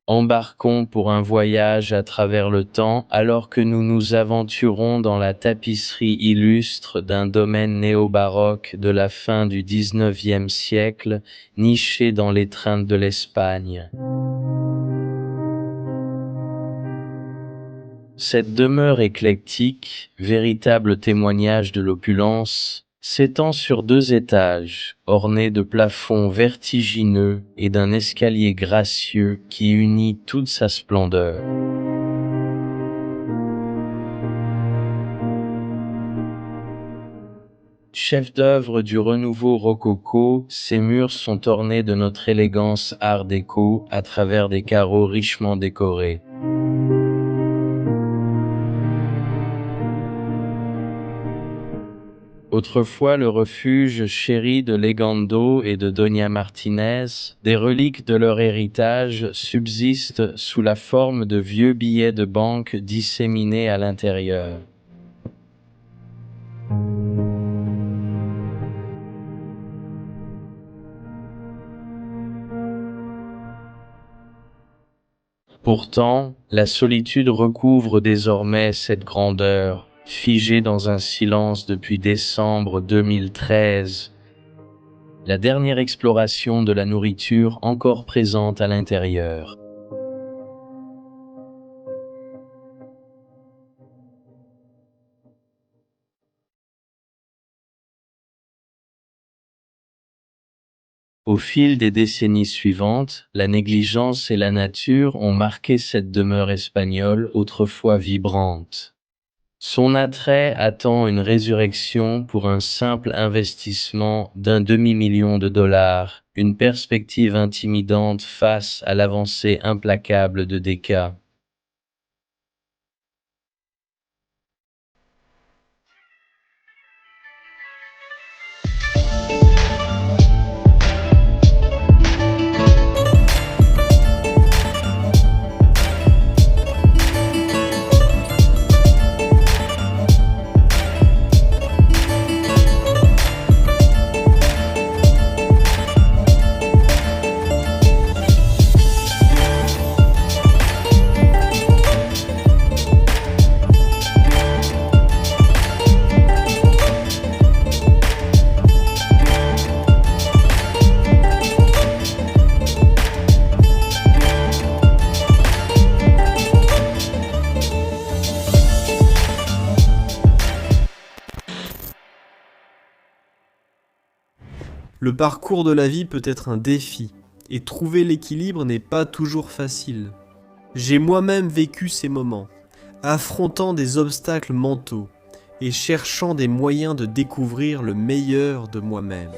Embarquons pour un voyage à travers le temps alors que nous nous aventurons dans la tapisserie illustre d'un domaine néo-baroque de la fin du XIXe siècle, niché dans l'étreinte de l'Espagne. Cette demeure éclectique, véritable témoignage de l'opulence, s'étend sur 2 étages, ornés de plafonds vertigineux et d'un escalier gracieux qui unit toute sa splendeur. Chef-d'œuvre du renouveau rococo, ces murs sont ornés de notre élégance art déco à travers des carreaux richement décorés. Autrefois le refuge chéri de Legando et de Doña Martinez, des reliques de leur héritage subsistent sous la forme de vieux billets de banque disséminés à l'intérieur. Pourtant, la solitude recouvre désormais cette grandeur, figée dans un silence depuis décembre 2013, la dernière exploration de la nourriture encore présente à l'intérieur. Au fil des décennies suivantes, la négligence et la nature ont marqué cette demeure espagnole autrefois vibrante. Son attrait attend une résurrection pour un simple investissement d'un demi-million de dollars, une perspective intimidante face à l'avancée implacable de Decca. Le parcours de la vie peut être un défi, et trouver l'équilibre n'est pas toujours facile. J'ai moi-même vécu ces moments, affrontant des obstacles mentaux, et cherchant des moyens de découvrir le meilleur de moi-même.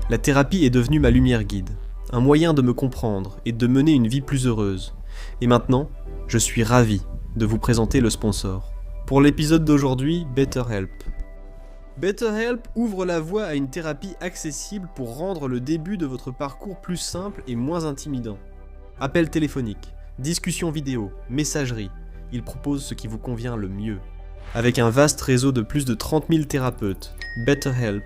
La thérapie est devenue ma lumière guide, un moyen de me comprendre et de mener une vie plus heureuse. Et maintenant, je suis ravi de vous présenter le sponsor. Pour l'épisode d'aujourd'hui, BetterHelp. BetterHelp ouvre la voie à une thérapie accessible pour rendre le début de votre parcours plus simple et moins intimidant. Appel téléphonique, discussion vidéo, messagerie, il propose ce qui vous convient le mieux. Avec un vaste réseau de plus de 30 000 thérapeutes, BetterHelp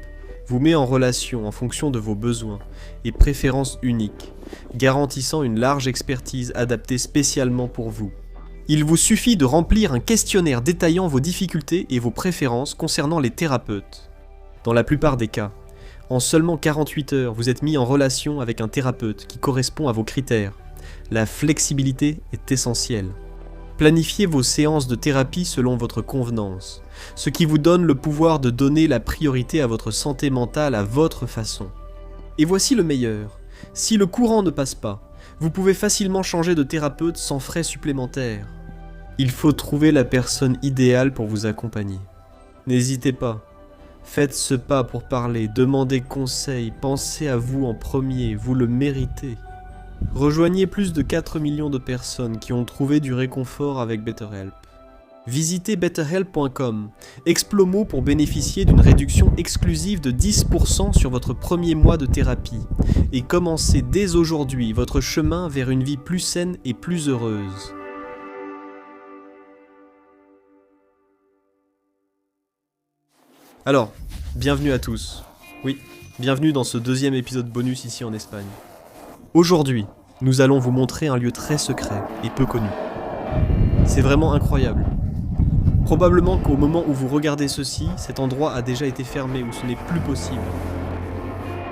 vous met en relation en fonction de vos besoins et préférences uniques, garantissant une large expertise adaptée spécialement pour vous. Il vous suffit de remplir un questionnaire détaillant vos difficultés et vos préférences concernant les thérapeutes. Dans la plupart des cas, en seulement 48 heures, vous êtes mis en relation avec un thérapeute qui correspond à vos critères. La flexibilité est essentielle. Planifiez vos séances de thérapie selon votre convenance, ce qui vous donne le pouvoir de donner la priorité à votre santé mentale à votre façon. Et voici le meilleur. Si le courant ne passe pas, vous pouvez facilement changer de thérapeute sans frais supplémentaires. Il faut trouver la personne idéale pour vous accompagner. N'hésitez pas. Faites ce pas pour parler, demandez conseil, pensez à vous en premier, vous le méritez. Rejoignez plus de 4 millions de personnes qui ont trouvé du réconfort avec BetterHelp. Visitez betterhelp.com, Explomo pour bénéficier d'une réduction exclusive de 10% sur votre premier mois de thérapie et commencez dès aujourd'hui votre chemin vers une vie plus saine et plus heureuse. Alors, bienvenue à tous. Oui, bienvenue dans ce deuxième épisode bonus ici en Espagne. Aujourd'hui, nous allons vous montrer un lieu très secret et peu connu. C'est vraiment incroyable. Probablement qu'au moment où vous regardez ceci, cet endroit a déjà été fermé ou ce n'est plus possible.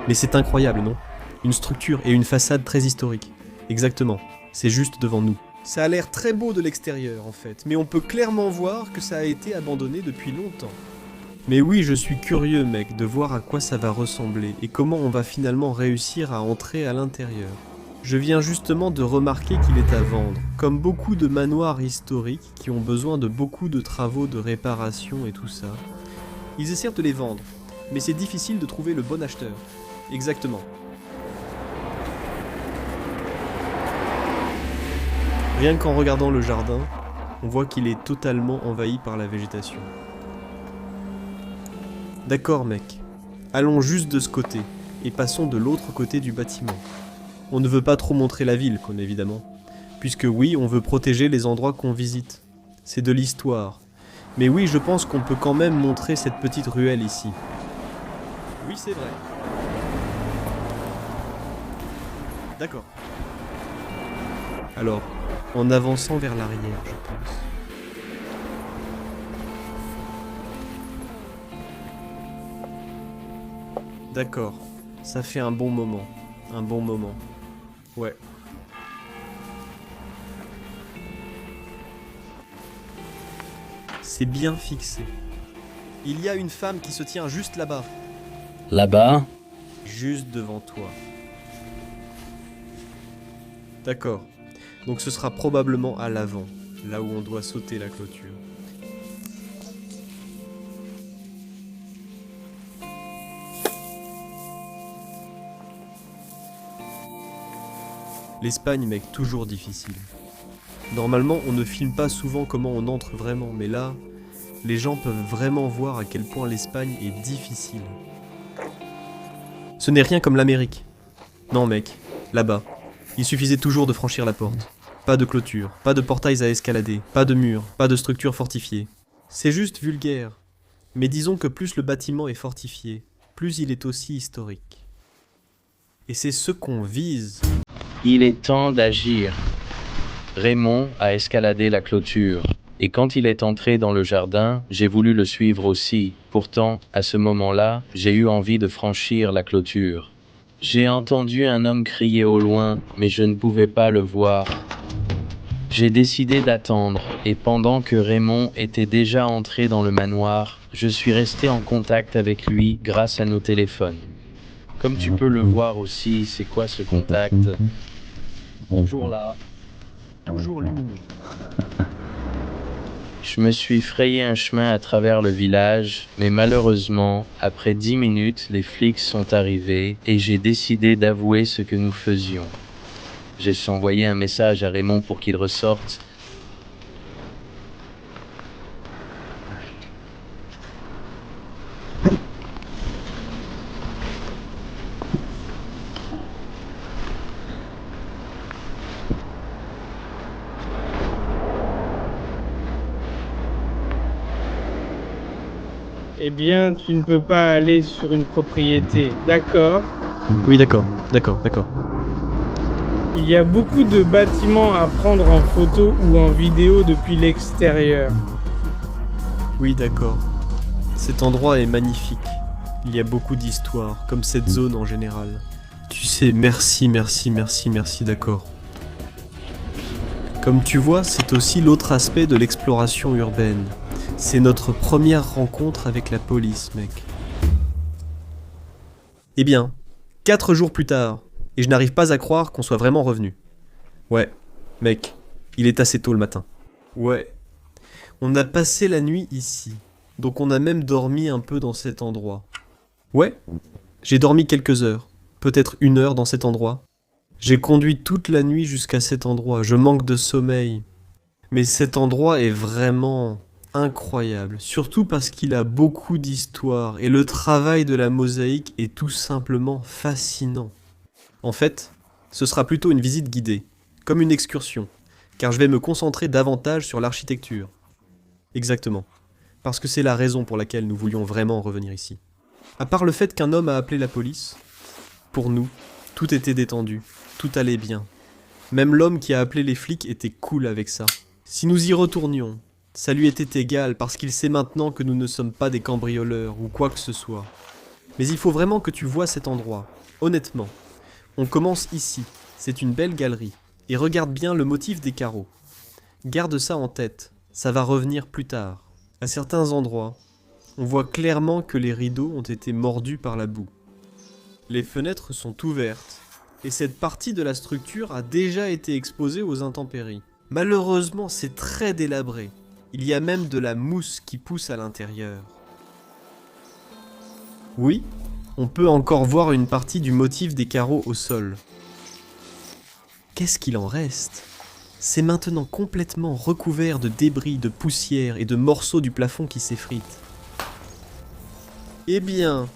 Mais c'est incroyable, non? Une structure et une façade très historiques. Exactement, c'est juste devant nous. Ça a l'air très beau de l'extérieur en fait, mais on peut clairement voir que ça a été abandonné depuis longtemps. Mais oui, je suis curieux mec, de voir à quoi ça va ressembler et comment on va finalement réussir à entrer à l'intérieur. Je viens justement de remarquer qu'il est à vendre, comme beaucoup de manoirs historiques qui ont besoin de beaucoup de travaux de réparation et tout ça. Ils essaient de les vendre, mais c'est difficile de trouver le bon acheteur. Exactement. Rien qu'en regardant le jardin, on voit qu'il est totalement envahi par la végétation. D'accord mec, allons juste de ce côté, et passons de l'autre côté du bâtiment. On ne veut pas trop montrer la ville, évidemment, puisque oui, on veut protéger les endroits qu'on visite. C'est de l'histoire. Mais oui, je pense qu'on peut quand même montrer cette petite ruelle ici. Oui, c'est vrai. D'accord. Alors, en avançant vers l'arrière, je pense. D'accord, ça fait un bon moment. Un bon moment. Ouais. C'est bien fixé. Il y a une femme qui se tient juste là-bas. Là-bas, Juste devant toi. D'accord. Donc ce sera probablement à l'avant, là où on doit sauter la clôture. L'Espagne, mec, toujours difficile. Normalement, on ne filme pas souvent comment on entre vraiment, mais là, les gens peuvent vraiment voir à quel point l'Espagne est difficile. Ce n'est rien comme l'Amérique. Non, mec, là-bas, il suffisait toujours de franchir la porte. Pas de clôture, pas de portails à escalader, pas de murs, pas de structures fortifiées. C'est juste vulgaire. Mais disons que plus le bâtiment est fortifié, plus il est aussi historique. Et c'est ce qu'on vise. il est temps d'agir. Raymond a escaladé la clôture. Et quand il est entré dans le jardin, j'ai voulu le suivre aussi. Pourtant, à ce moment-là, j'ai eu envie de franchir la clôture. J'ai entendu un homme crier au loin, mais je ne pouvais pas le voir. J'ai décidé d'attendre, et pendant que Raymond était déjà entré dans le manoir, je suis resté en contact avec lui grâce à nos téléphones. Comme tu peux le voir aussi, c'est quoi ce contact? Toujours là, toujours lumineux. Je me suis frayé un chemin à travers le village, mais malheureusement, après 10 minutes, les flics sont arrivés et j'ai décidé d'avouer ce que nous faisions. J'ai envoyé un message à Raymond pour qu'il ressorte. Eh bien, tu ne peux pas aller sur une propriété, d'accord? Oui, d'accord. Il y a beaucoup de bâtiments à prendre en photo ou en vidéo depuis l'extérieur. Oui, d'accord. Cet endroit est magnifique. Il y a beaucoup d'histoires, comme cette zone en général. Tu sais, merci, d'accord. Comme tu vois, c'est aussi l'autre aspect de l'exploration urbaine. C'est notre première rencontre avec la police, mec. Eh bien, 4 jours plus tard, et je n'arrive pas à croire qu'on soit vraiment revenu. Ouais, mec, il est assez tôt le matin. Ouais. On a passé la nuit ici, donc on a même dormi un peu dans cet endroit. Ouais, j'ai dormi quelques heures, peut-être 1 heure dans cet endroit. J'ai conduit toute la nuit jusqu'à cet endroit, je manque de sommeil. Mais cet endroit est vraiment incroyable, surtout parce qu'il a beaucoup d'histoire et le travail de la mosaïque est tout simplement fascinant. En fait, ce sera plutôt une visite guidée, comme une excursion, car je vais me concentrer davantage sur l'architecture. Exactement, parce que c'est la raison pour laquelle nous voulions vraiment revenir ici. À part le fait qu'un homme a appelé la police, pour nous, tout était détendu, tout allait bien. Même l'homme qui a appelé les flics était cool avec ça. Si nous y retournions, ça lui était égal parce qu'il sait maintenant que nous ne sommes pas des cambrioleurs ou quoi que ce soit. Mais il faut vraiment que tu vois cet endroit. Honnêtement, on commence ici, c'est une belle galerie. Et regarde bien le motif des carreaux. Garde ça en tête, ça va revenir plus tard. À certains endroits, on voit clairement que les rideaux ont été mordus par la boue. Les fenêtres sont ouvertes, et cette partie de la structure a déjà été exposée aux intempéries. Malheureusement, c'est très délabré. Il y a même de la mousse qui pousse à l'intérieur. Oui, on peut encore voir une partie du motif des carreaux au sol. Qu'est-ce qu'il en reste ? C'est maintenant complètement recouvert de débris, de poussière et de morceaux du plafond qui s'effritent. Eh bien,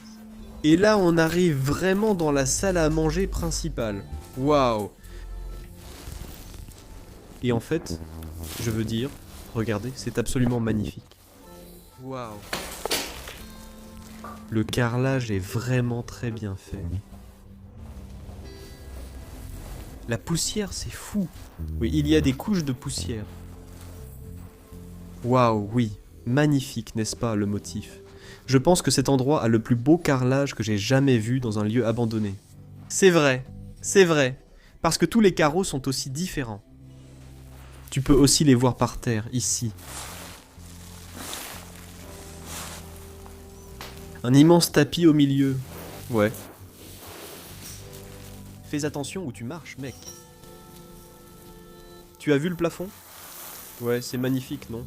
et là on arrive vraiment dans la salle à manger principale. Waouh! Et en fait, je veux dire, regardez, c'est absolument magnifique. Waouh! Le carrelage est vraiment très bien fait. La poussière, c'est fou. Oui, il y a des couches de poussière. Waouh, oui, magnifique, n'est-ce pas, le motif. Je pense que cet endroit a le plus beau carrelage que j'ai jamais vu dans un lieu abandonné. C'est vrai, parce que tous les carreaux sont aussi différents. Tu peux aussi les voir par terre, ici. Un immense tapis au milieu. Ouais. Fais attention où tu marches, mec. Tu as vu le plafond ? Ouais, c'est magnifique, non ?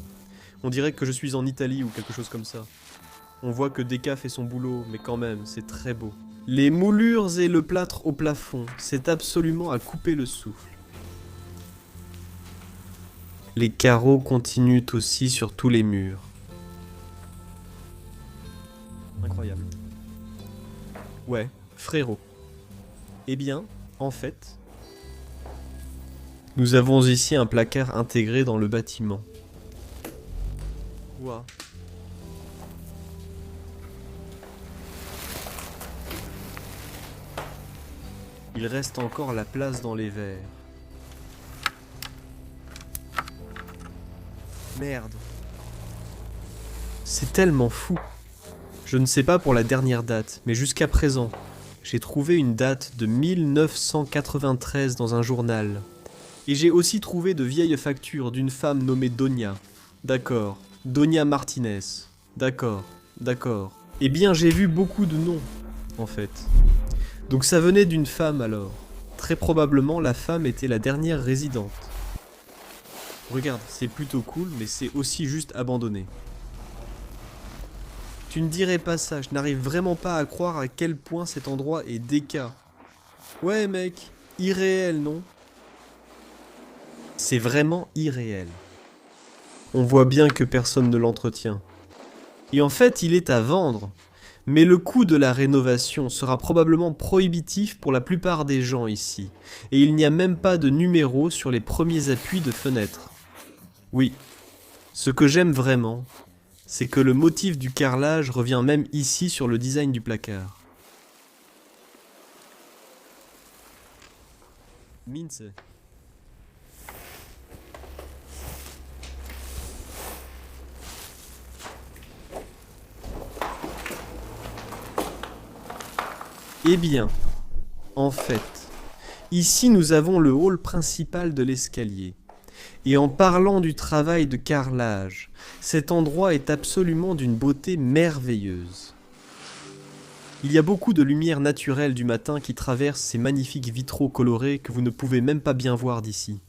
On dirait que je suis en Italie ou quelque chose comme ça. On voit que Decca fait son boulot, mais quand même, c'est très beau. Les moulures et le plâtre au plafond, c'est absolument à couper le souffle. Les carreaux continuent aussi sur tous les murs. Incroyable. Ouais, frérot. Eh bien, en fait, nous avons ici un placard intégré dans le bâtiment. Ouah. Il reste encore la place dans les verres. Merde. C'est tellement fou. Je ne sais pas pour la dernière date, mais jusqu'à présent, j'ai trouvé une date de 1993 dans un journal. Et j'ai aussi trouvé de vieilles factures d'une femme nommée Donia. D'accord, Donia Martinez. D'accord. Eh bien, j'ai vu beaucoup de noms, en fait. Donc ça venait d'une femme alors. Très probablement, la femme était la dernière résidente. Regarde, c'est plutôt cool, mais c'est aussi juste abandonné. Tu ne dirais pas ça, je n'arrive vraiment pas à croire à quel point cet endroit est Decca. Ouais mec, irréel non ? C'est vraiment irréel. On voit bien que personne ne l'entretient. Et en fait, il est à vendre. Mais le coût de la rénovation sera probablement prohibitif pour la plupart des gens ici. Et il n'y a même pas de numéro sur les premiers appuis de fenêtres. Oui, ce que j'aime vraiment, c'est que le motif du carrelage revient même ici sur le design du placard. Mince. Eh bien, en fait, ici nous avons le hall principal de l'escalier. Et en parlant du travail de carrelage, cet endroit est absolument d'une beauté merveilleuse. Il y a beaucoup de lumière naturelle du matin qui traverse ces magnifiques vitraux colorés que vous ne pouvez même pas bien voir d'ici,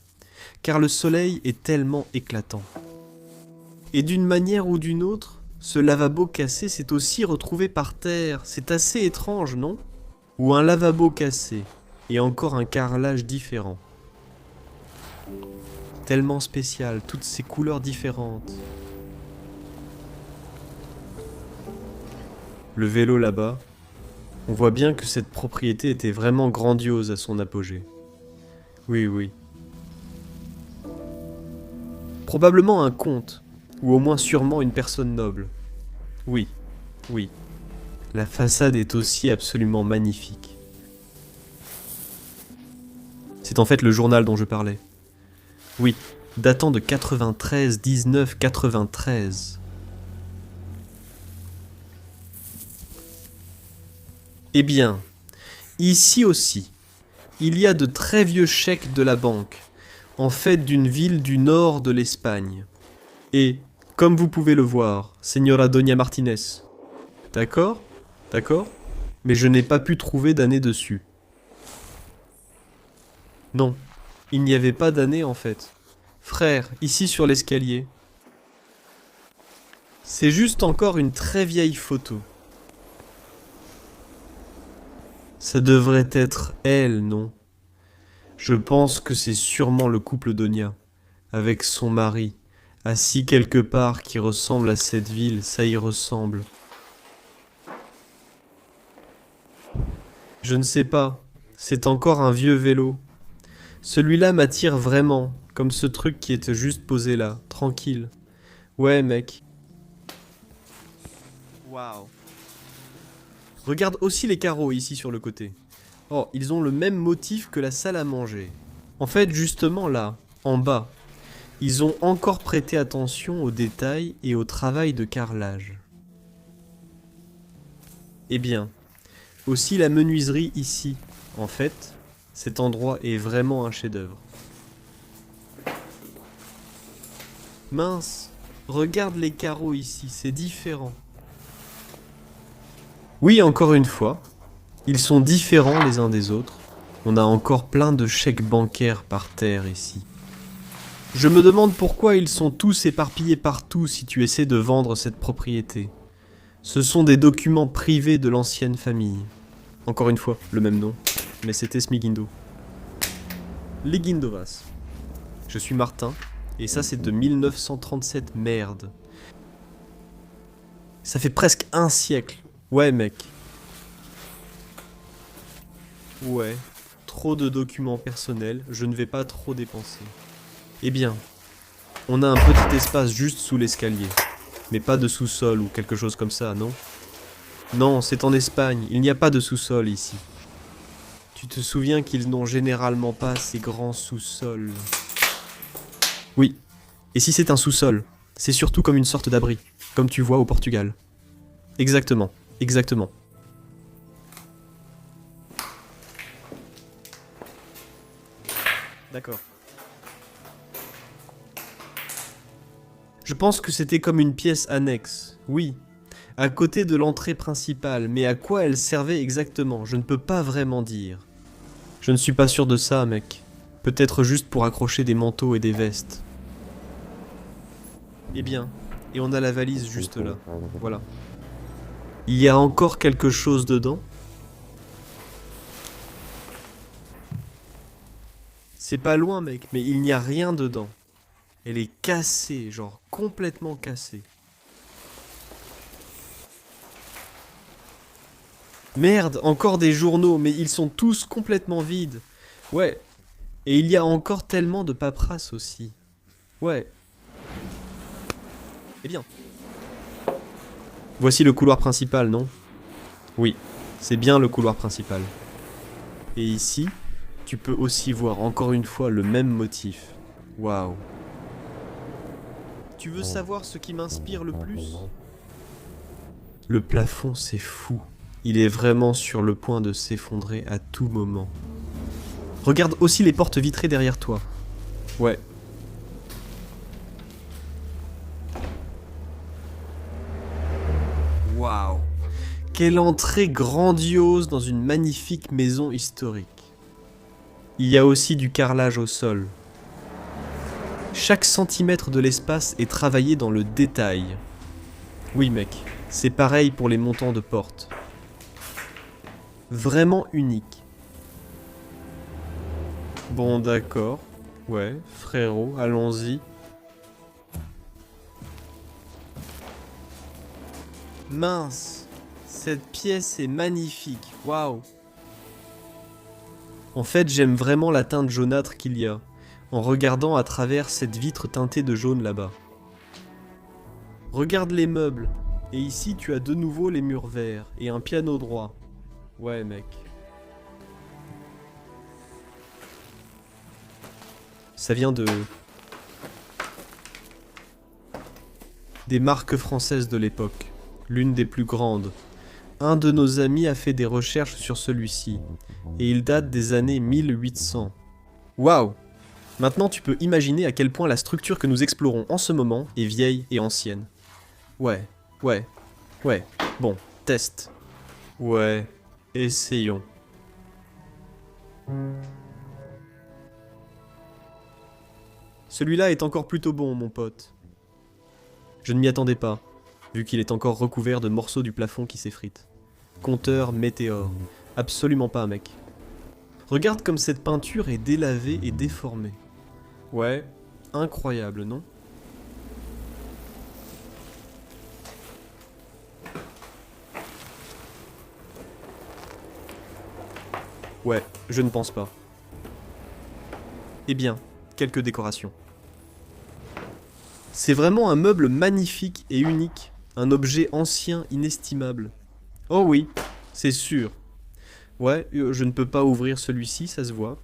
car le soleil est tellement éclatant. Et d'une manière ou d'une autre, ce lavabo cassé s'est aussi retrouvé par terre. C'est assez étrange, non ? Ou un lavabo cassé, et encore un carrelage différent. Tellement spécial, toutes ces couleurs différentes. Le vélo là-bas, on voit bien que cette propriété était vraiment grandiose à son apogée. Oui. Probablement un comte, ou au moins sûrement une personne noble. Oui. La façade est aussi absolument magnifique. C'est en fait le journal dont je parlais. Oui, datant de 93. Eh bien, ici aussi, il y a de très vieux chèques de la banque, en fait d'une ville du nord de l'Espagne. Et, comme vous pouvez le voir, Señora Doña Martinez. D'accord, mais je n'ai pas pu trouver d'année dessus. Non, il n'y avait pas d'année en fait. Frère, ici sur l'escalier. C'est juste encore une très vieille photo. Ça devrait être elle, non? Je pense que c'est sûrement le couple Donia, avec son mari, assis quelque part qui ressemble à cette ville, ça y ressemble. Je ne sais pas, c'est encore un vieux vélo. Celui-là m'attire vraiment, comme ce truc qui était juste posé là, tranquille. Ouais, mec. Waouh. Regarde aussi les carreaux ici sur le côté. Oh, ils ont le même motif que la salle à manger. En fait, justement là, en bas, ils ont encore prêté attention aux détails et au travail de carrelage. Eh bien, aussi la menuiserie ici. En fait, cet endroit est vraiment un chef-d'œuvre. Mince, regarde les carreaux ici, c'est différent. Oui, encore une fois, ils sont différents les uns des autres. On a encore plein de chèques bancaires par terre ici. Je me demande pourquoi ils sont tous éparpillés partout si tu essaies de vendre cette propriété. Ce sont des documents privés de l'ancienne famille. Encore une fois, le même nom, mais c'était Smigindo. Les Guindovas. Je suis Martin, et ça c'est de 1937, merde. Ça fait presque un siècle. Ouais, mec. Ouais, trop de documents personnels, je ne vais pas trop dépenser. Eh bien, on a un petit espace juste sous l'escalier. Mais pas de sous-sol ou quelque chose comme ça, non? Non, c'est en Espagne, il n'y a pas de sous-sol ici. Tu te souviens qu'ils n'ont généralement pas ces grands sous-sols? Oui, et si c'est un sous-sol, c'est surtout comme une sorte d'abri, comme tu vois au Portugal. Exactement. D'accord. Je pense que c'était comme une pièce annexe, oui, à côté de l'entrée principale, mais à quoi elle servait exactement, je ne peux pas vraiment dire. Je ne suis pas sûr de ça, mec. Peut-être juste pour accrocher des manteaux et des vestes. Eh bien, et on a la valise juste là, voilà. Il y a encore quelque chose dedans? C'est pas loin, mec, mais il n'y a rien dedans. Elle est cassée, genre complètement cassée. Merde, encore des journaux, mais ils sont tous complètement vides. Ouais, et il y a encore tellement de paperasse aussi. Ouais. Eh bien. Voici le couloir principal, non? Oui, c'est bien le couloir principal. Et ici, tu peux aussi voir encore une fois le même motif. Waouh. Tu veux savoir ce qui m'inspire le plus? Le plafond, c'est fou. Il est vraiment sur le point de s'effondrer à tout moment. Regarde aussi les portes vitrées derrière toi. Ouais. Waouh. Quelle entrée grandiose dans une magnifique maison historique. Il y a aussi du carrelage au sol. Chaque centimètre de l'espace est travaillé dans le détail. Oui mec, c'est pareil pour les montants de porte. Vraiment unique. Bon d'accord, ouais, frérot, allons-y. Mince, cette pièce est magnifique, waouh. En fait, j'aime vraiment la teinte jaunâtre qu'il y a, en regardant à travers cette vitre teintée de jaune là-bas. Regarde les meubles, Et ici, tu as de nouveau les murs verts et un piano droit. Ouais, mec. Ça vient de... des marques françaises de l'époque. L'une des plus grandes. Un de nos amis a fait des recherches sur celui-ci. Et il date des années 1800. Waouh! Maintenant, tu peux imaginer à quel point la structure que nous explorons en ce moment est vieille et ancienne. Ouais. Bon, test. Ouais, essayons. Celui-là est encore plutôt bon, mon pote. Je ne m'y attendais pas, vu qu'il est encore recouvert de morceaux du plafond qui s'effritent. Compteur météore. Absolument pas, mec. Regarde comme cette peinture est délavée et déformée. Ouais, incroyable, non ? Ouais, je ne pense pas. Eh bien, quelques décorations. C'est vraiment un meuble magnifique et unique, un objet ancien inestimable. Oh oui, c'est sûr. Ouais, je ne peux pas ouvrir celui-ci, ça se voit.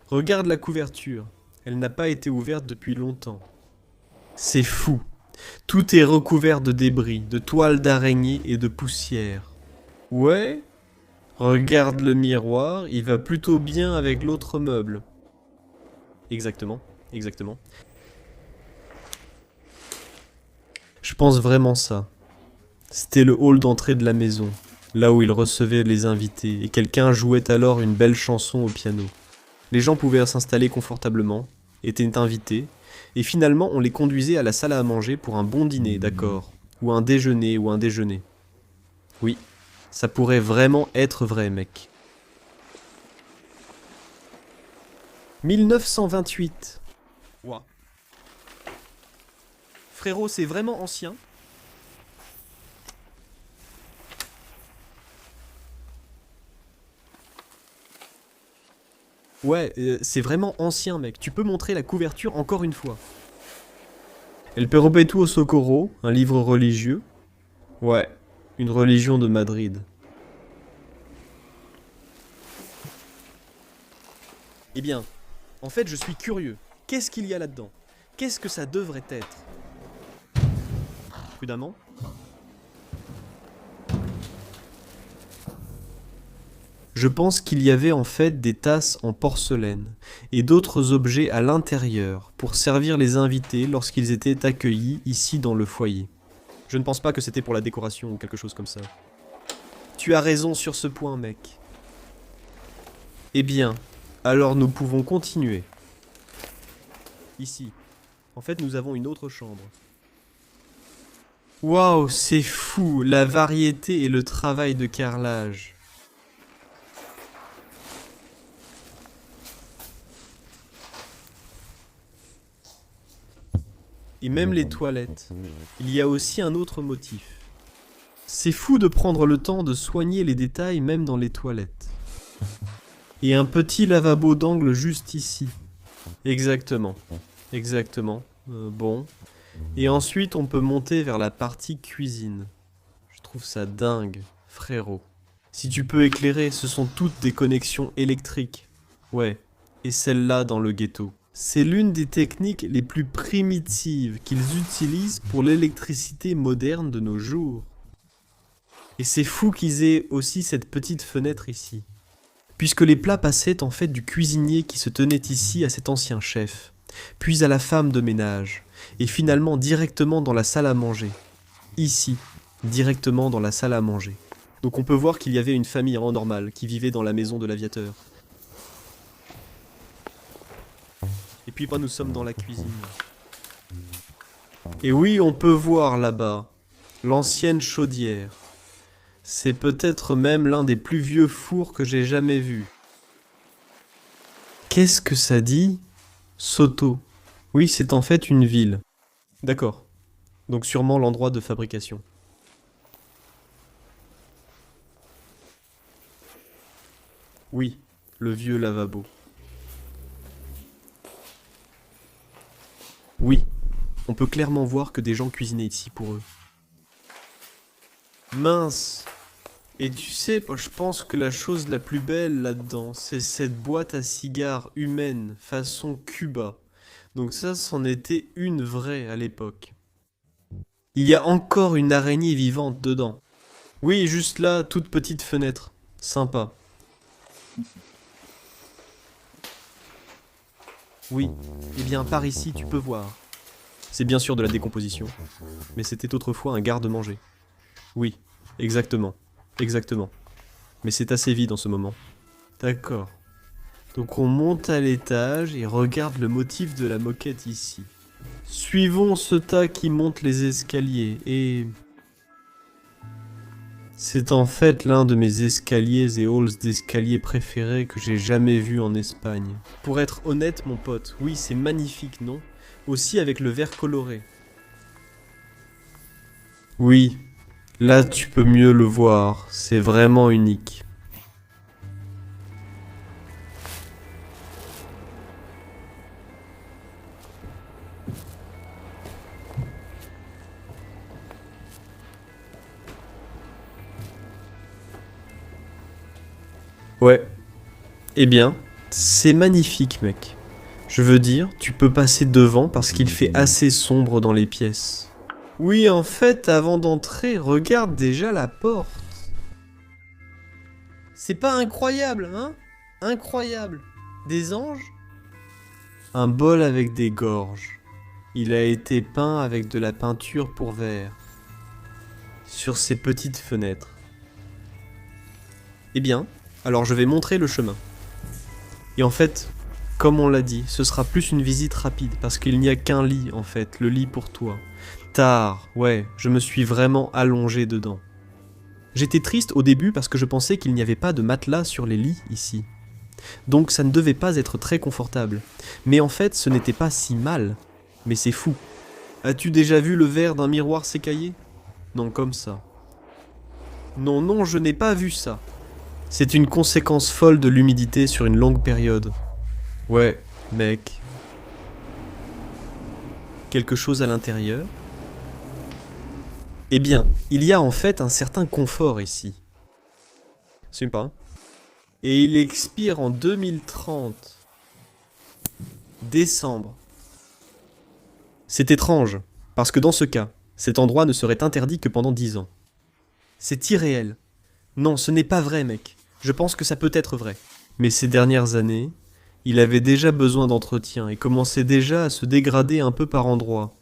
Regarde la couverture, elle n'a pas été ouverte depuis longtemps. C'est fou. Tout est recouvert de débris, de toiles d'araignée et de poussière. Ouais, regarde le miroir, il va plutôt bien avec l'autre meuble. Exactement. Je pense vraiment ça. C'était le hall d'entrée de la maison, là où il recevait les invités, et quelqu'un jouait alors une belle chanson au piano. Les gens pouvaient s'installer confortablement, étaient invités, et finalement on les conduisait à la salle à manger pour un bon dîner, d'accord, ou un déjeuner. Oui, ça pourrait vraiment être vrai, mec. 1928. Ouah. Frérot, c'est vraiment ancien. Ouais, c'est vraiment ancien, mec. Tu peux montrer la couverture encore une fois. El Perpetuo Socorro, un livre religieux. Ouais, une religion de Madrid. Eh bien, en fait, je suis curieux. Qu'est-ce qu'il y a là-dedans ? Qu'est-ce que ça devrait être ? Prudemment. Je pense qu'il y avait en fait des tasses en porcelaine et d'autres objets à l'intérieur pour servir les invités lorsqu'ils étaient accueillis ici dans le foyer. Je ne pense pas que c'était pour la décoration ou quelque chose comme ça. Tu as raison sur ce point, mec. Eh bien, alors nous pouvons continuer. Ici. En fait, nous avons une autre chambre. Waouh, c'est fou, la variété et le travail de carrelage. Et même les toilettes. Il y a aussi un autre motif. C'est fou de prendre le temps de soigner les détails même dans les toilettes. Et un petit lavabo d'angle juste ici. Exactement. Bon. Et ensuite, on peut monter vers la partie cuisine. Je trouve ça dingue, frérot. Si tu peux éclairer, ce sont toutes des connexions électriques. Ouais, et celle-là dans le ghetto. C'est l'une des techniques les plus primitives qu'ils utilisent pour l'électricité moderne de nos jours. Et c'est fou qu'ils aient aussi cette petite fenêtre ici. Puisque les plats passaient en fait du cuisinier qui se tenait ici à cet ancien chef, puis à la femme de ménage, et finalement directement dans la salle à manger. Ici, directement dans la salle à manger. Donc on peut voir qu'il y avait une famille en normale qui vivait dans la maison de l'aviateur. Et puis nous sommes dans la cuisine. Et oui, on peut voir là-bas l'ancienne chaudière. C'est peut-être même l'un des plus vieux fours que j'ai jamais vu. Qu'est-ce que ça dit ? Soto. Oui, c'est en fait une ville. D'accord. Donc sûrement l'endroit de fabrication. Oui, le vieux lavabo. Oui, on peut clairement voir que des gens cuisinaient ici pour eux. Mince. Et tu sais, moi, je pense que la chose la plus belle là-dedans, c'est cette boîte à cigares humaine, façon Cuba. Donc ça, c'en était une vraie à l'époque. Il y a encore une araignée vivante dedans. Oui, juste là, toute petite fenêtre. Sympa. Oui, eh bien par ici tu peux voir. C'est bien sûr de la décomposition, mais c'était autrefois un garde-manger. Oui, exactement, exactement. Mais c'est assez vide en ce moment. D'accord. Donc on monte à l'étage et regarde le motif de la moquette ici. Suivons ce tas qui monte les escaliers et... C'est en fait l'un de mes escaliers et halls d'escalier préférés que j'ai jamais vu en Espagne. Pour être honnête mon pote, oui c'est magnifique, non? Aussi avec le vert coloré. Oui, là tu peux mieux le voir, c'est vraiment unique. Ouais. Eh bien, c'est magnifique, mec. Je veux dire, tu peux passer devant parce qu'il fait assez sombre dans les pièces. Oui, en fait, avant d'entrer, regarde déjà la porte. C'est pas incroyable, hein? Incroyable. Des anges? Un bol avec des gorges. Il a été peint avec de la peinture pour verre. Sur ces petites fenêtres. Eh bien, alors je vais montrer le chemin. Et en fait, comme on l'a dit, ce sera plus une visite rapide, parce qu'il n'y a qu'un lit en fait, le lit pour toi. Tard, ouais, je me suis vraiment allongé dedans. J'étais triste au début parce que je pensais qu'il n'y avait pas de matelas sur les lits ici. Donc ça ne devait pas être très confortable. Mais en fait, ce n'était pas si mal. Mais c'est fou. As-tu déjà vu le verre d'un miroir s'écailler? Non, comme ça. Non, non, je n'ai pas vu ça. C'est une conséquence folle de l'humidité sur une longue période. Ouais, mec. Quelque chose à l'intérieur? Eh bien, il y a en fait un certain confort ici. C'est pas. Et il expire en 2030. Décembre. C'est étrange, parce que dans ce cas, cet endroit ne serait interdit que pendant 10 ans. C'est irréel. Non, ce n'est pas vrai, mec. Je pense que ça peut être vrai. Mais ces dernières années, il avait déjà besoin d'entretien et commençait déjà à se dégrader un peu par endroits.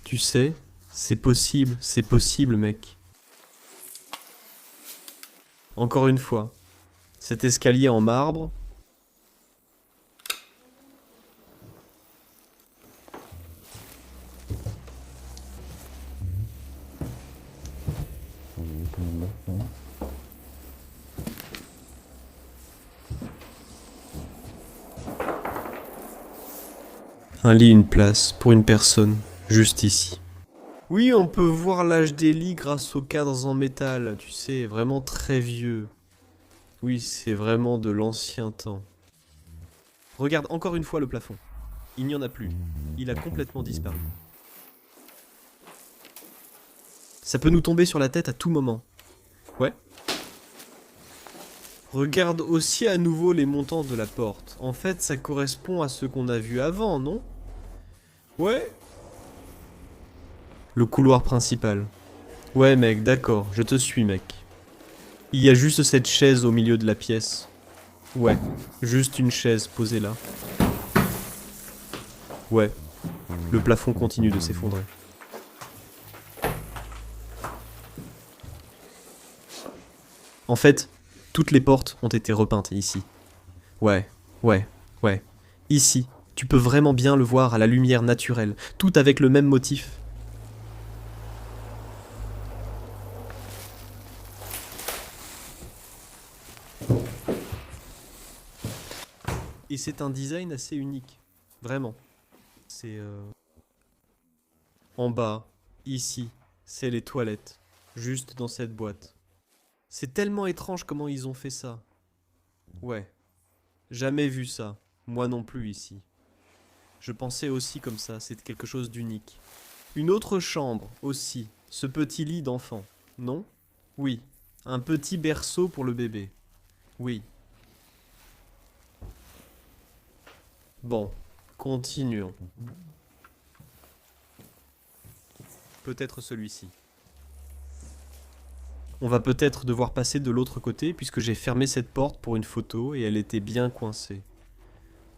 Tu sais, c'est possible, mec. Encore une fois, cet escalier en marbre. Un lit, une place, pour une personne, juste ici. Oui, on peut voir l'âge des lits grâce aux cadres en métal, tu sais, vraiment très vieux. Oui, c'est vraiment de l'ancien temps. Regarde encore une fois le plafond. Il n'y en a plus. Il a complètement disparu. Ça peut nous tomber sur la tête à tout moment. Ouais. Regarde aussi à nouveau les montants de la porte. En fait, ça correspond à ce qu'on a vu avant, non? Ouais. Le couloir principal. Ouais, mec, d'accord, je te suis, mec. Il y a juste cette chaise au milieu de la pièce. Ouais, juste une chaise posée là. Ouais, le plafond continue de s'effondrer. En fait, toutes les portes ont été repeintes ici. Ouais. Ici, tu peux vraiment bien le voir à la lumière naturelle, tout avec le même motif. Et c'est un design assez unique, vraiment. C'est en bas, ici, c'est les toilettes, juste dans cette boîte. C'est tellement étrange comment ils ont fait ça. Ouais, jamais vu ça, moi non plus ici. Je pensais aussi comme ça, c'est quelque chose d'unique. Une autre chambre aussi, ce petit lit d'enfant, non? Oui, un petit berceau pour le bébé. Oui. Bon, continuons. Peut-être celui-ci. On va peut-être devoir passer de l'autre côté puisque j'ai fermé cette porte pour une photo et elle était bien coincée.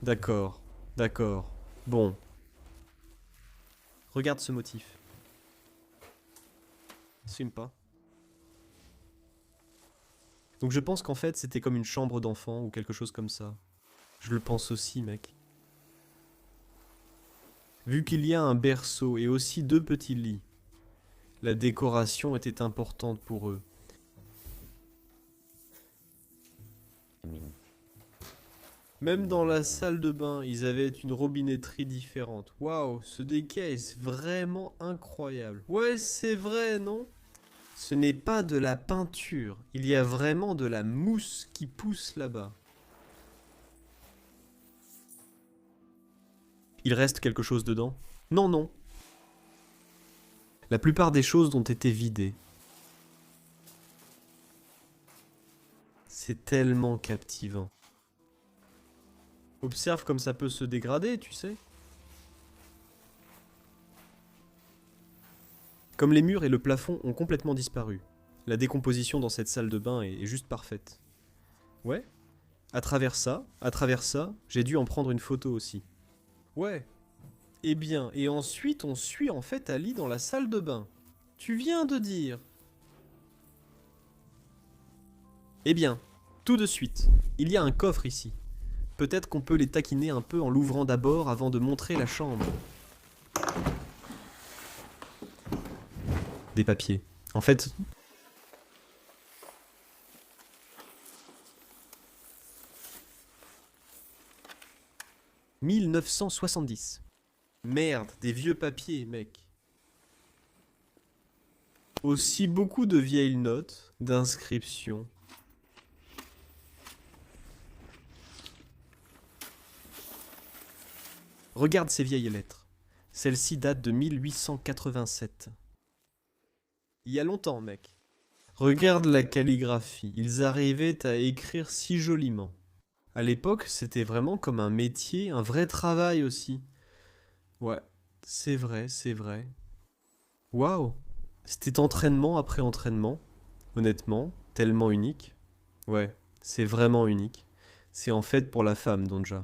D'accord, d'accord. Bon. Regarde ce motif. Sympa. Donc je pense qu'en fait c'était comme une chambre d'enfant ou quelque chose comme ça. Je le pense aussi, mec. Vu qu'il y a un berceau et aussi 2 petits lits, la décoration était importante pour eux. Même dans la salle de bain, ils avaient une robinetterie différente. Waouh, ce déquet est vraiment incroyable. Ouais, c'est vrai, non? Ce n'est pas de la peinture, il y a vraiment de la mousse qui pousse là-bas. Il reste quelque chose dedans? Non, non. La plupart des choses ont été vidées. C'est tellement captivant. Observe comme ça peut se dégrader, tu sais. Comme les murs et le plafond ont complètement disparu, la décomposition dans cette salle de bain est juste parfaite. Ouais, à travers ça, j'ai dû en prendre une photo aussi. Ouais. Eh bien, et ensuite on suit en fait Ali dans la salle de bain. Tu viens de dire. Eh bien, tout de suite, il y a un coffre ici. Peut-être qu'on peut les taquiner un peu en l'ouvrant d'abord avant de montrer la chambre. Des papiers. En fait... « 1970. Merde, des vieux papiers, mec. Aussi beaucoup de vieilles notes, d'inscriptions. Regarde ces vieilles lettres. Celle-ci date de 1887. Il y a longtemps, mec. Regarde la calligraphie. Ils arrivaient à écrire si joliment. À l'époque, c'était vraiment comme un métier, un vrai travail aussi. Ouais, c'est vrai, c'est vrai. Waouh! C'était entraînement après entraînement. Honnêtement, tellement unique. Ouais, c'est vraiment unique. C'est en fait pour la femme, Donja.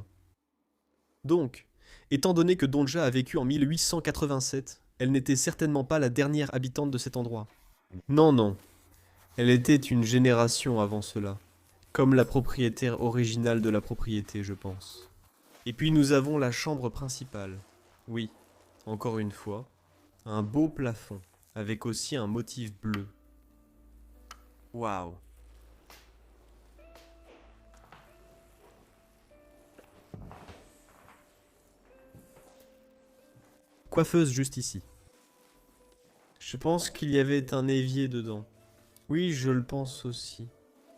Donc, étant donné que Donja a vécu en 1887, elle n'était certainement pas la dernière habitante de cet endroit. Non, non. Elle était une génération avant cela. Comme la propriétaire originale de la propriété, je pense. Et puis nous avons la chambre principale. Oui, encore une fois, un beau plafond, avec aussi un motif bleu. Waouh! Coiffeuse juste ici. Je pense qu'il y avait un évier dedans. Oui, je le pense aussi.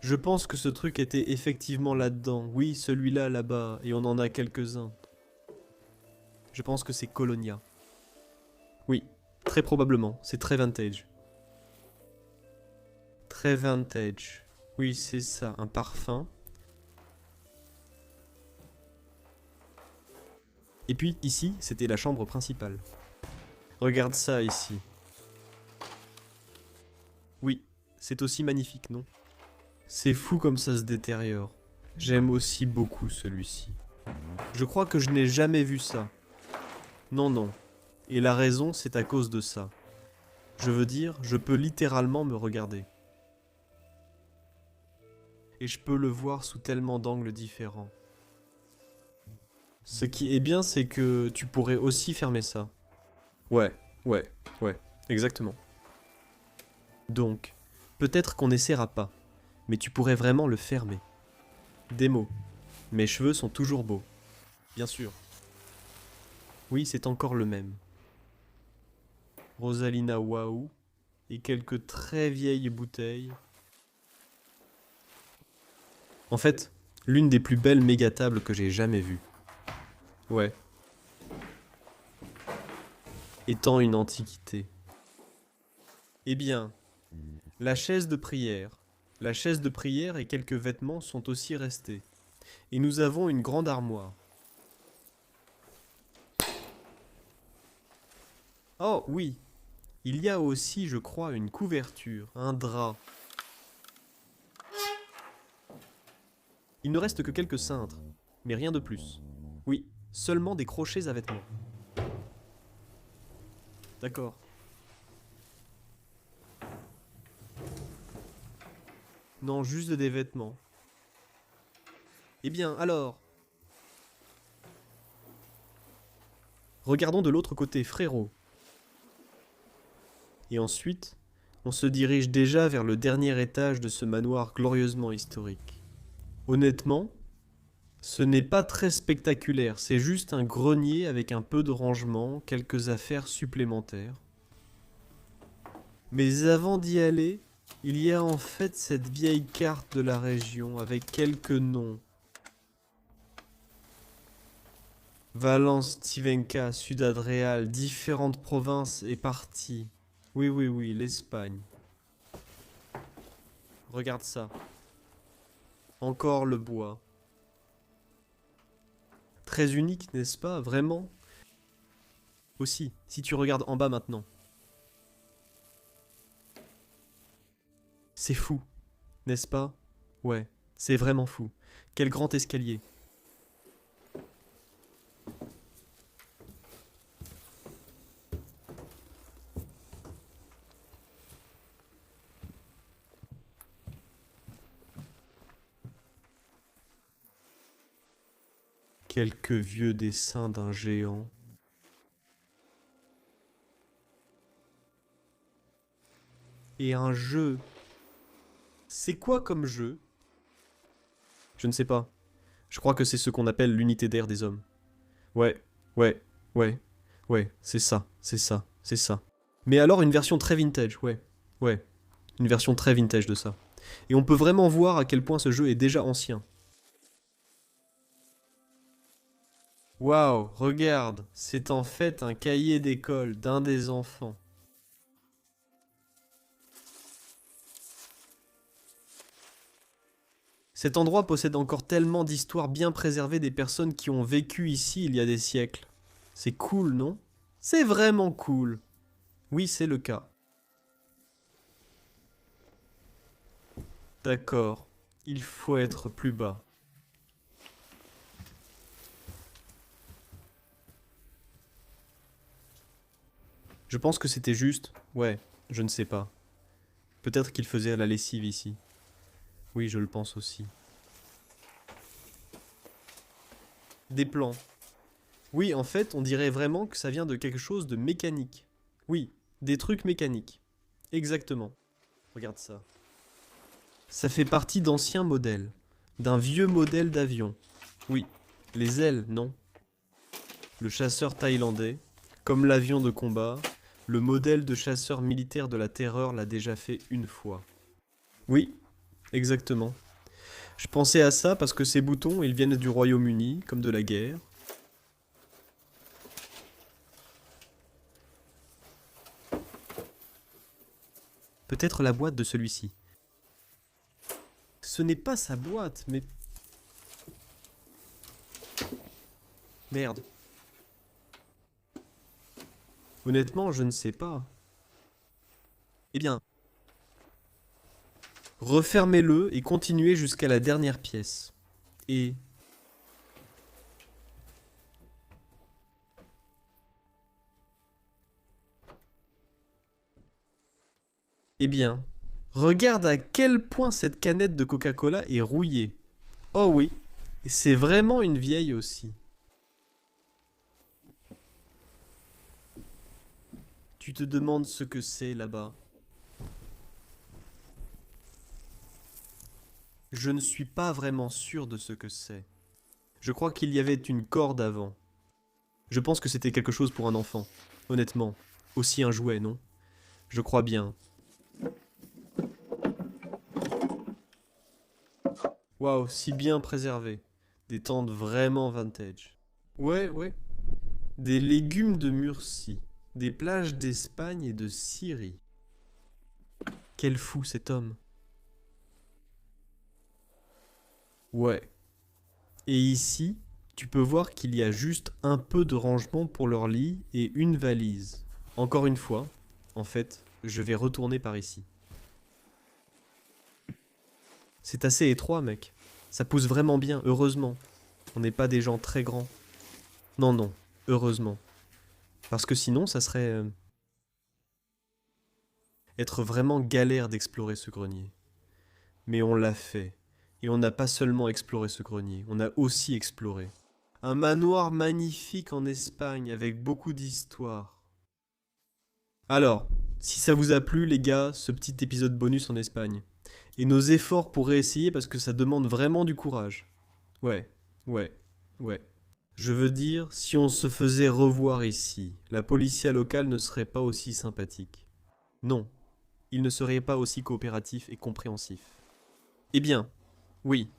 Je pense que ce truc était effectivement là-dedans. Oui, celui-là là-bas, et on en a quelques-uns. Je pense que c'est Colonia. Oui, très probablement, c'est très vintage. Très vintage. Oui, c'est ça, un parfum. Et puis ici, c'était la chambre principale. Regarde ça ici. Oui, c'est aussi magnifique, non? C'est fou comme ça se détériore. J'aime aussi beaucoup celui-ci. Je crois que je n'ai jamais vu ça. Non, non. Et la raison, c'est à cause de ça. Je veux dire, je peux littéralement me regarder. Et je peux le voir sous tellement d'angles différents. Ce qui est bien, c'est que tu pourrais aussi fermer ça. Ouais, exactement. Donc, peut-être qu'on n'essaiera pas, mais tu pourrais vraiment le fermer. Des mots. Mes cheveux sont toujours beaux. Bien sûr. Oui, c'est encore le même. Rosalina Waouh et quelques très vieilles bouteilles. En fait, l'une des plus belles méga-tables que j'ai jamais vues. Ouais. Étant une antiquité. Eh bien, La chaise de prière. La chaise de prière et quelques vêtements sont aussi restés. Et nous avons une grande armoire. Oh oui, il y a aussi, je crois, une couverture, un drap. Il ne reste que quelques cintres, mais rien de plus. Oui, seulement des crochets à vêtements. D'accord. Non, juste des vêtements. Eh bien, alors... Regardons de l'autre côté, frérot. Et ensuite, on se dirige déjà vers le dernier étage de ce manoir glorieusement historique. Honnêtement, ce n'est pas très spectaculaire, c'est juste un grenier avec un peu de rangement, quelques affaires supplémentaires. Mais avant d'y aller, il y a en fait cette vieille carte de la région avec quelques noms. Valence, Tivenca, Ciudad Real, différentes provinces et parties. Oui, l'Espagne. Regarde ça. Encore le bois. Très unique, n'est-ce pas, vraiment? Aussi, si tu regardes en bas maintenant. C'est fou, n'est-ce pas? Ouais, c'est vraiment fou. Quel grand escalier. Quelques vieux dessins d'un géant. Et un jeu. C'est quoi comme jeu? Je ne sais pas. Je crois que c'est ce qu'on appelle l'unité d'air des hommes. Ouais, ouais, c'est ça, c'est ça, c'est ça. Mais alors une version très vintage, ouais, une version très vintage de ça. Et on peut vraiment voir à quel point ce jeu est déjà ancien. Waouh, regarde, c'est en fait un cahier d'école d'un des enfants. Cet endroit possède encore tellement d'histoires bien préservées des personnes qui ont vécu ici il y a des siècles. C'est cool, non? C'est vraiment cool. Oui, c'est le cas. D'accord, il faut être plus bas. Je pense que c'était juste... Ouais, je ne sais pas. Peut-être qu'il faisait la lessive ici. Oui, je le pense aussi. Des plans. Oui, en fait, on dirait vraiment que ça vient de quelque chose de mécanique. Oui, des trucs mécaniques. Exactement. Regarde ça. Ça fait partie d'anciens modèles. D'un vieux modèle d'avion. Oui, les ailes, non. Le chasseur thaïlandais, comme l'avion de combat, le modèle de chasseur militaire de la terreur l'a déjà fait une fois. Oui, exactement. Je pensais à ça parce que ces boutons, ils viennent du Royaume-Uni, comme de la guerre. Peut-être la boîte de celui-ci. Ce n'est pas sa boîte, mais... Merde. Honnêtement, je ne sais pas. Eh bien... Refermez-le et continuez jusqu'à la dernière pièce. Et... Eh bien, regarde à quel point cette canette de Coca-Cola est rouillée. Oh oui, et c'est vraiment une vieille aussi. Tu te demandes ce que c'est là-bas. Je ne suis pas vraiment sûr de ce que c'est. Je crois qu'il y avait une corde avant. Je pense que c'était quelque chose pour un enfant. Honnêtement. Aussi un jouet, non? Je crois bien. Waouh, si bien préservé. Des tentes vraiment vintage. Ouais. Des légumes de Murcie. Des plages d'Espagne et de Syrie. Quel fou cet homme. Ouais. Et ici, tu peux voir qu'il y a juste un peu de rangement pour leur lit et une valise. Encore une fois, en fait, je vais retourner par ici. C'est assez étroit, mec. Ça pousse vraiment bien, heureusement. On n'est pas des gens très grands. Non, non, heureusement. Parce que sinon, ça serait... être vraiment galère d'explorer ce grenier. Mais on l'a fait. Et on n'a pas seulement exploré ce grenier, on a aussi exploré. Un manoir magnifique en Espagne avec beaucoup d'histoire. Alors, si ça vous a plu les gars, ce petit épisode bonus en Espagne. Et nos efforts pour réessayer parce que ça demande vraiment du courage. Ouais. Je veux dire, si on se faisait revoir ici, la policia locale ne serait pas aussi sympathique. Non, il ne serait pas aussi coopératif et compréhensif. Eh bien, oui.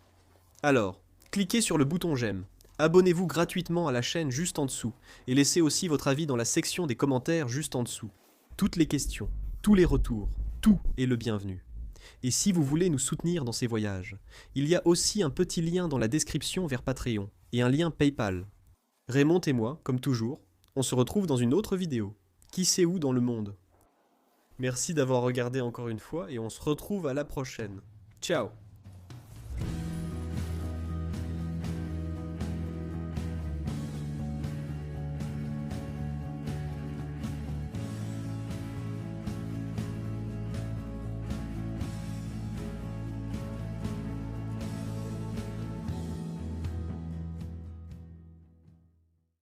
Alors, cliquez sur le bouton j'aime. Abonnez-vous gratuitement à la chaîne juste en dessous. Et laissez aussi votre avis dans la section des commentaires juste en dessous. Toutes les questions, tous les retours, tout est le bienvenu. Et si vous voulez nous soutenir dans ces voyages, il y a aussi un petit lien dans la description vers Patreon et un lien PayPal. Raymond et moi, comme toujours, on se retrouve dans une autre vidéo. Qui sait où dans le monde? Merci d'avoir regardé encore une fois et on se retrouve à la prochaine. Ciao!